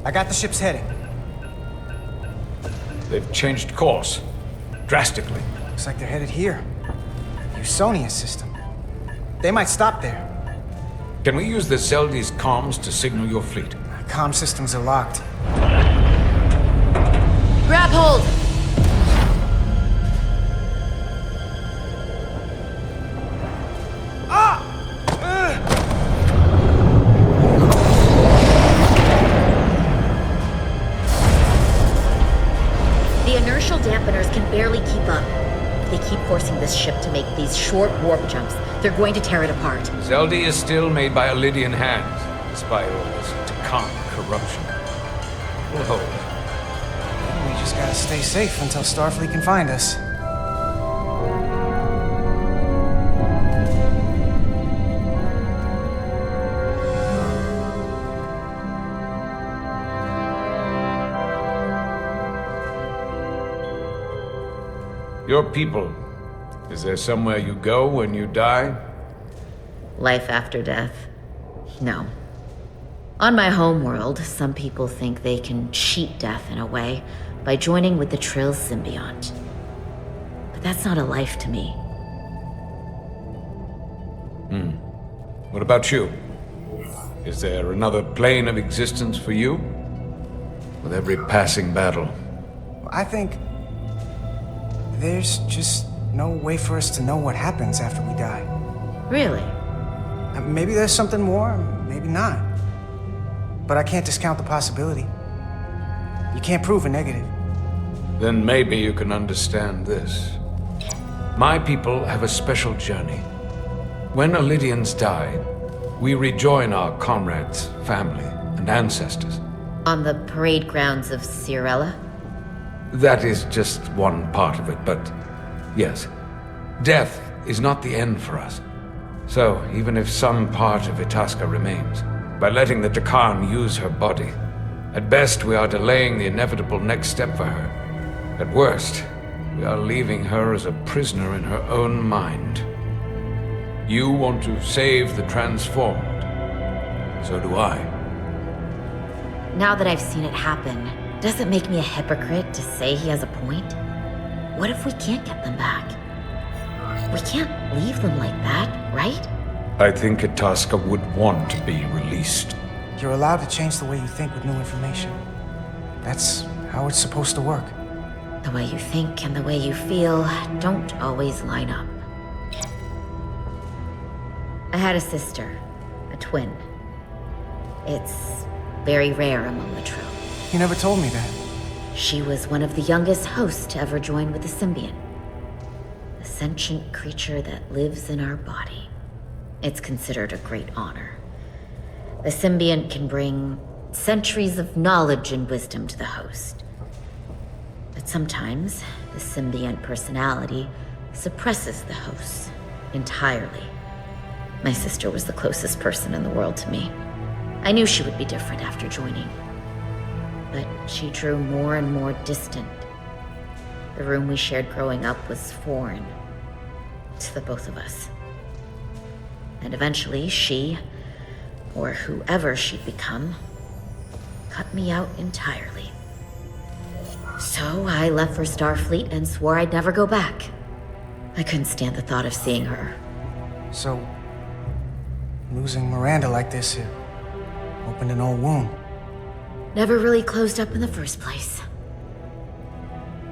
I got the ship's heading. They've changed course. Drastically. Looks like they're headed here. Usonia system. They might stop there. Can we use the Zeldi's comms to signal your fleet? Comm systems are locked. Grab hold! The inertial dampeners can barely keep up. If they keep forcing this ship to make these short warp jumps, they're going to tear it apart. Zeldi is still made by Lydian hands, despite all this Takan corruption. We'll hold. We just gotta stay safe until Starfleet can find us. Your people. Is there somewhere you go when you die? Life after death? No. On my homeworld, some people think they can cheat death in a way by joining with the Trill symbiont. But that's not a life to me. What about you? Is there another plane of existence for you? With every passing battle. I think there's just no way for us to know what happens after we die. Really? Maybe there's something more, maybe not. But I can't discount the possibility. You can't prove a negative. Then maybe you can understand this. My people have a special journey. When Lydians die, we rejoin our comrades, family, and ancestors. On the parade grounds of Cirella? That is just one part of it, but yes, death is not the end for us. So, even if some part of Itasca remains, by letting the Takan use her body, at best we are delaying the inevitable next step for her. At worst, we are leaving her as a prisoner in her own mind. You want to save the transformed. So do I. Now that I've seen it happen, does it make me a hypocrite to say he has a point? What if we can't get them back? We can't leave them like that, right? I think Itasca would want to be released. You're allowed to change the way you think with new information. That's how it's supposed to work. The way you think and the way you feel don't always line up. I had a sister, a twin. It's very rare among the Trill. You never told me that. She was one of the youngest hosts to ever join with the symbiont. A sentient creature that lives in our body. It's considered a great honor. The symbiont can bring centuries of knowledge and wisdom to the host. But sometimes, the symbiont personality suppresses the host entirely. My sister was the closest person in the world to me. I knew she would be different after joining. But she drew more and more distant. The room we shared growing up was foreign to the both of us. And eventually she, or whoever she'd become, cut me out entirely. So I left for Starfleet and swore I'd never go back. I couldn't stand the thought of seeing her. So, losing Miranda like this, it opened an old wound. Never really closed up in the first place.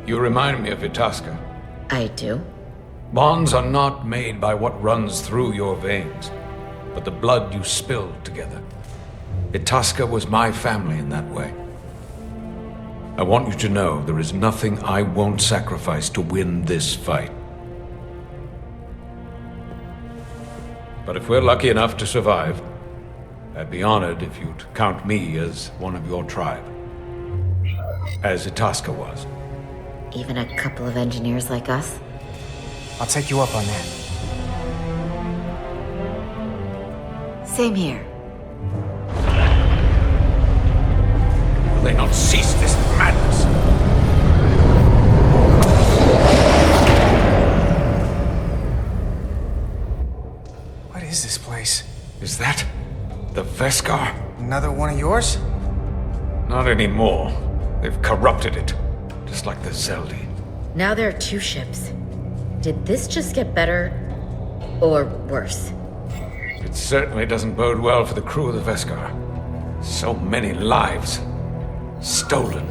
You remind me of Itasca. I do? Bonds are not made by what runs through your veins, but the blood you spill together. Itasca was my family in that way. I want you to know there is nothing I won't sacrifice to win this fight. But if we're lucky enough to survive, I'd be honored if you'd count me as one of your tribe. As Itasca was. Even a couple of engineers like us? I'll take you up on that. Same here. Will they not cease this madness? What is this place? Is that the Veskar? Another one of yours? Not anymore. They've corrupted it. Just like the Zeldi. Now there are two ships. Did this just get better? Or worse? It certainly doesn't bode well for the crew of the Veskar. So many lives stolen.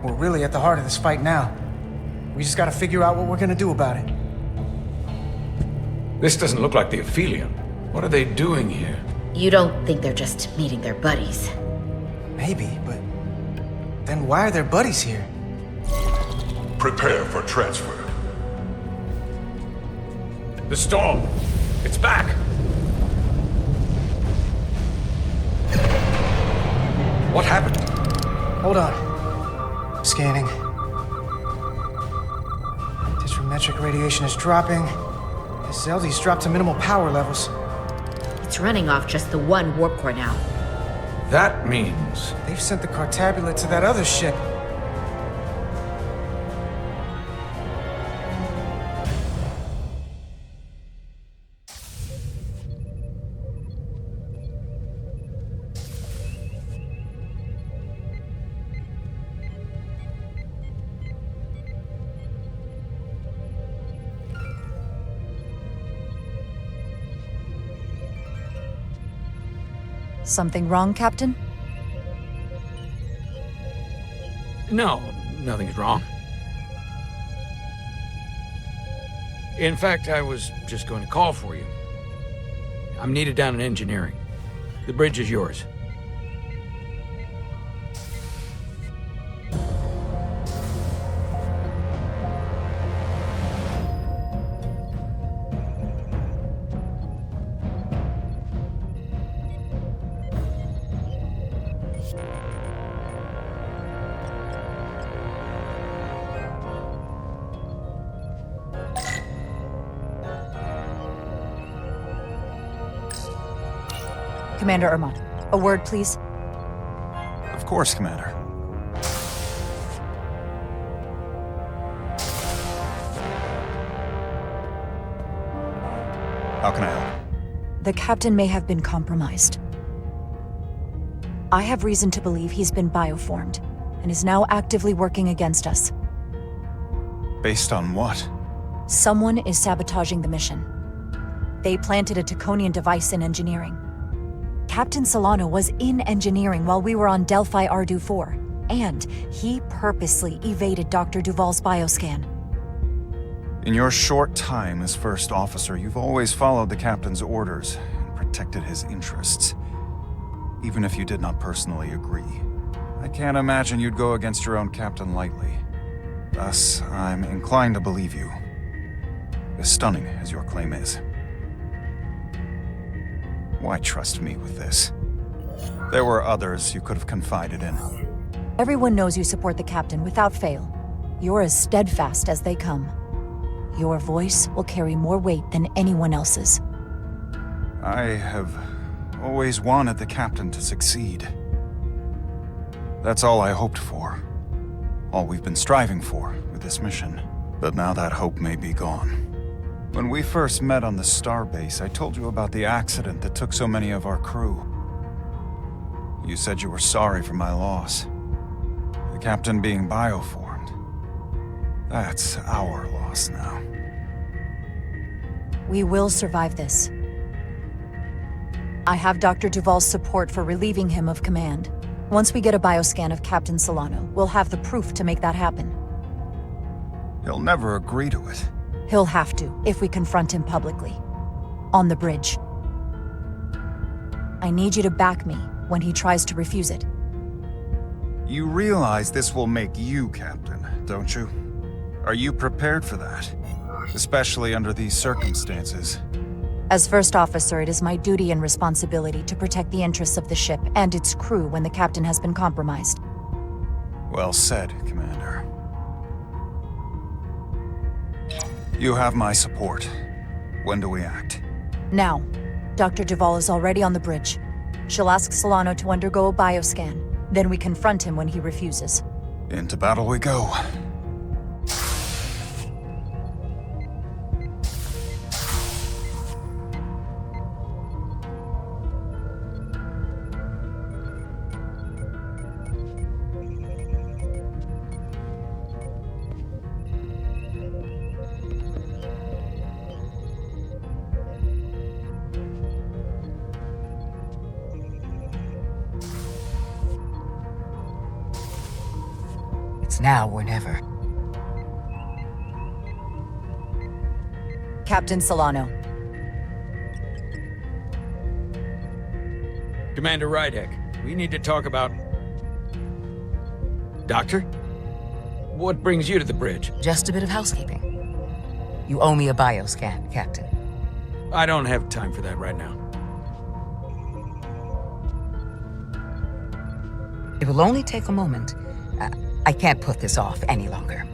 We're really at the heart of this fight now. We just gotta figure out what we're gonna do about it. This doesn't look like the Aphelion. What are they doing here? You don't think they're just meeting their buddies? Maybe, but then why are their buddies here? Prepare for transfer. The storm! It's back! What happened? Hold on. Scanning. Disrometric radiation is dropping. The Zeldi's dropped to minimal power levels. It's running off just the one warp core now. That means... They've sent the Cartabulate to that other ship. Something wrong, Captain? No, nothing's wrong. In fact, I was just going to call for you. I'm needed down in engineering. The bridge is yours. Commander Ermont, a word, please. Of course, Commander. How can I help? The captain may have been compromised. I have reason to believe he's been bioformed, and is now actively working against us. Based on what? Someone is sabotaging the mission. They planted a Taconian device in engineering. Captain Solano was in engineering while we were on Delphi Ardu 4, and he purposely evaded Dr. Duval's bioscan. In your short time as first officer, you've always followed the captain's orders and protected his interests, even if you did not personally agree. I can't imagine you'd go against your own captain lightly. Thus, I'm inclined to believe you, as stunning as your claim is. Why trust me with this? There were others you could have confided in. Everyone knows you support the captain without fail. You're as steadfast as they come. Your voice will carry more weight than anyone else's. I have always wanted the captain to succeed. That's all I hoped for. All we've been striving for with this mission. But now that hope may be gone. When we first met on the starbase, I told you about the accident that took so many of our crew. You said you were sorry for my loss. The captain being bioformed. That's our loss now. We will survive this. I have Dr. Duval's support for relieving him of command. Once we get a bioscan of Captain Solano, we'll have the proof to make that happen. He'll never agree to it. He'll have to, if we confront him publicly. On the bridge. I need you to back me when he tries to refuse it. You realize this will make you captain, don't you? Are you prepared for that? Especially under these circumstances. As first officer, it is my duty and responsibility to protect the interests of the ship and its crew when the captain has been compromised. Well said, Commander. You have my support. When do we act? Now, Dr. Duval is already on the bridge. She'll ask Solano to undergo a bioscan. Then we confront him when he refuses. Into battle we go. now or never. Captain Solano. Commander Rydek, we need to talk about... Doctor? What brings you to the bridge? Just a bit of housekeeping. You owe me a bioscan, Captain. I don't have time for that right now. It will only take a moment. I can't put this off any longer.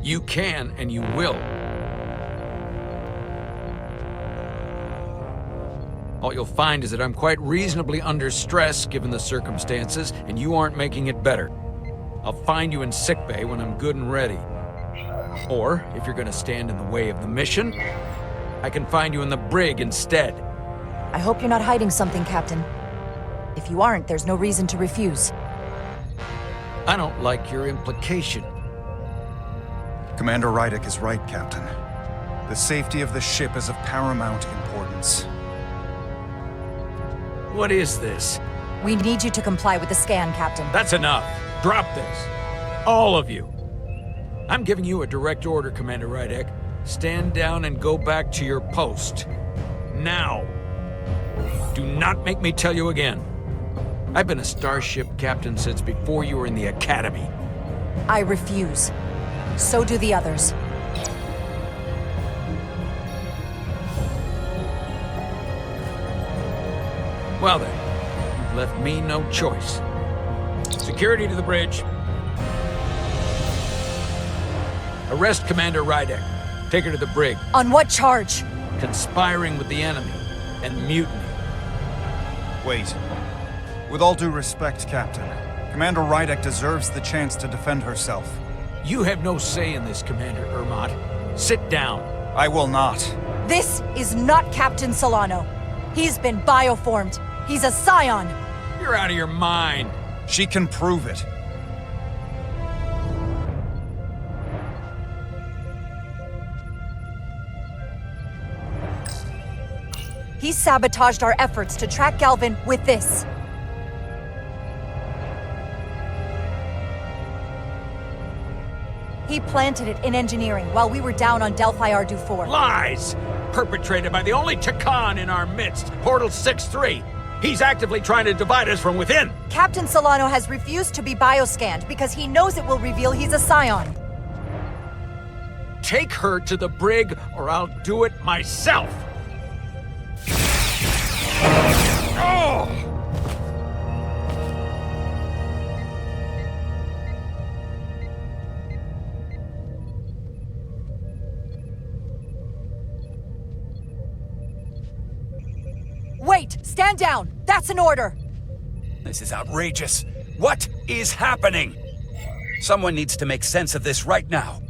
You can, and you will. All you'll find is that I'm quite reasonably under stress given the circumstances, and you aren't making it better. I'll find you in sickbay when I'm good and ready. Or, if you're gonna stand in the way of the mission, I can find you in the brig instead. I hope you're not hiding something, Captain. If you aren't, there's no reason to refuse. I don't like your implication. Commander Rydek is right, Captain. The safety of the ship is of paramount importance. What is this? We need you to comply with the scan, Captain. That's enough. Drop this. All of you. I'm giving you a direct order, Commander Rydek. Stand down and go back to your post. Now. Do not make me tell you again. I've been a starship captain since before you were in the academy. I refuse. So do the others. Well then, you've left me no choice. Security to the bridge. Arrest Commander Rydek. Take her to the brig. On what charge? Conspiring with the enemy and mutiny. Wait. With all due respect, Captain, Commander Rydek deserves the chance to defend herself. You have no say in this, Commander Ermot. Sit down. I will not. This is not Captain Solano. He's been bioformed. He's a scion. You're out of your mind. She can prove it. He sabotaged our efforts to track Galvin with this. He planted it in engineering while we were down on Delphi Ardu 4. Lies! Perpetrated by the only Takan in our midst, Portal 6-3. He's actively trying to divide us from within. Captain Solano has refused to be bioscanned because he knows it will reveal he's a scion. Take her to the brig, or I'll do it myself. Oh! Wait! Stand down! That's an order! This is outrageous. What is happening? Someone needs to make sense of this right now.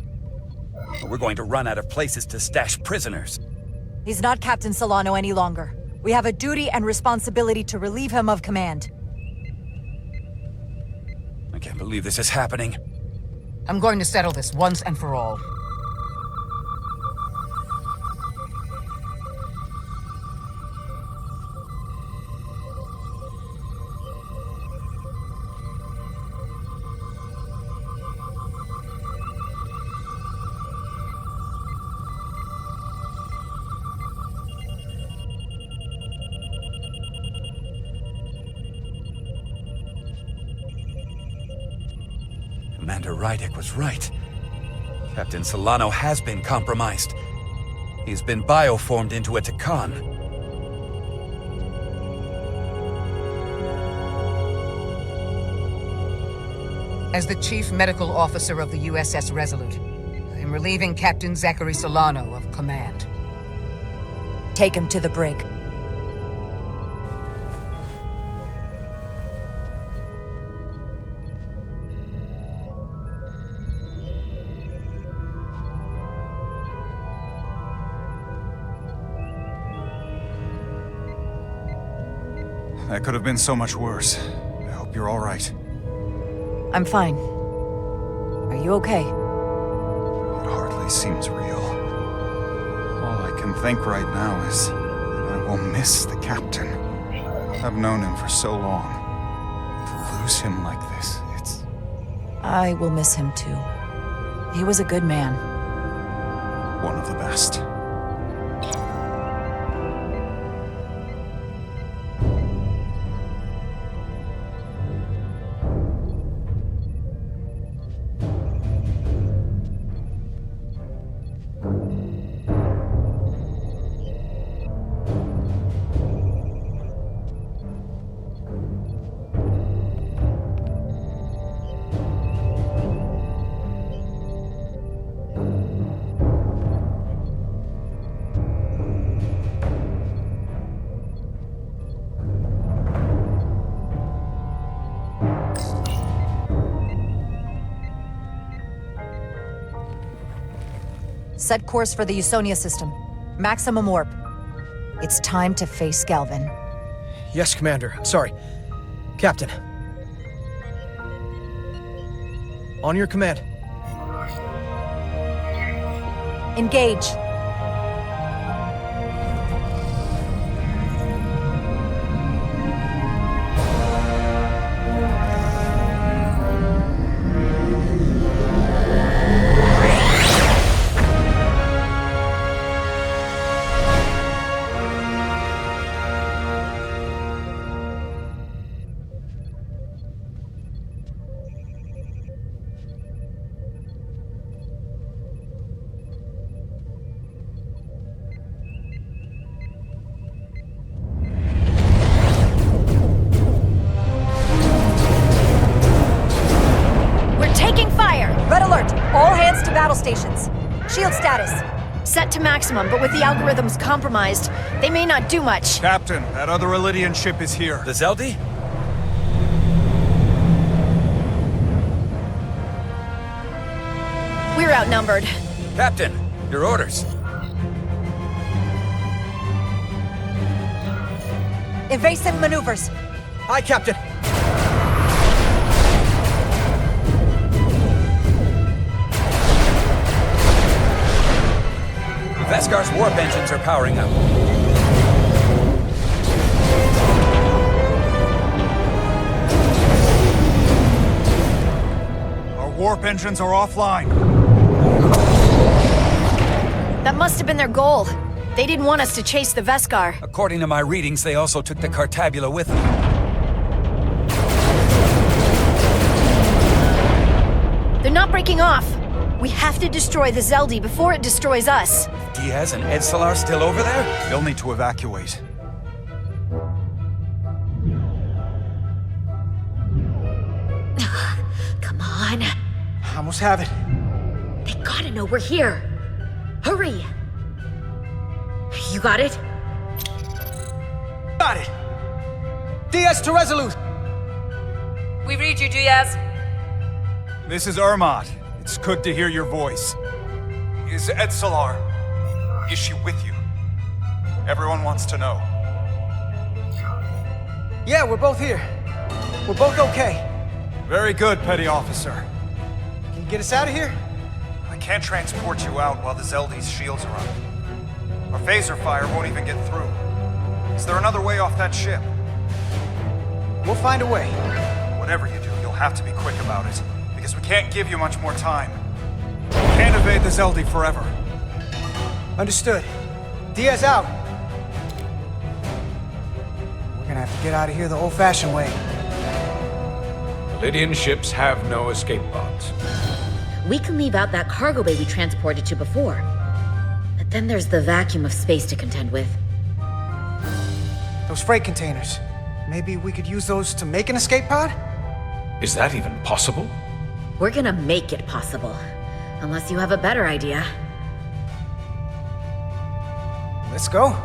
Or we're going to run out of places to stash prisoners. He's not Captain Solano any longer. We have a duty and responsibility to relieve him of command. I can't believe this is happening. I'm going to settle this once and for all. Commander Rydek was right. Captain Solano has been compromised. He's been bioformed into a Takan. As the Chief Medical Officer of the USS Resolute, I am relieving Captain Zachary Solano of command. Take him to the brig. That could have been so much worse. I hope you're all right. I'm fine. Are you okay? It hardly seems real. All I can think right now is that I will miss the captain. I've known him for so long. To lose him like this, it's... I will miss him too. He was a good man. One of the best. Set course for the Usonia system. Maximum warp. It's time to face Galvin. Yes, Commander. Sorry. Captain. On your command. Engage. Red alert! All hands to battle stations. Shield status. Set to maximum, but with the algorithms compromised, they may not do much. Captain, that other Elydian ship is here. The Zeldi? We're outnumbered. Captain, your orders. Evasive maneuvers. Aye, Captain. Veskar's warp engines are powering up. Our warp engines are offline. That must have been their goal. They didn't want us to chase the Veskar. According to my readings, they also took the Cartabula with them. They're not breaking off. We have to destroy the Zeldi before it destroys us. Diaz and Edsalar still over there? They'll need to evacuate. Come on. Almost have it. They gotta know we're here. Hurry! You got it? Got it! Diaz to Resolute! We read you, Diaz. This is Ermot. It's good to hear your voice. Is Edsalar... is she with you? Everyone wants to know. Yeah, we're both here. We're both okay. Very good, Petty Officer. Can you get us out of here? I can't transport you out while the Zeldi's shields are up. Our phaser fire won't even get through. Is there another way off that ship? We'll find a way. Whatever you do, you'll have to be quick about it, because we can't give you much more time. We can't evade the Zeldi forever. Understood. Diaz out. We're gonna have to get out of here the old-fashioned way. Lydian ships have no escape pods. We can leave out that cargo bay we transported to before. But then there's the vacuum of space to contend with. Those freight containers. Maybe we could use those to make an escape pod? Is that even possible? We're gonna make it possible. Unless you have a better idea. Let's go.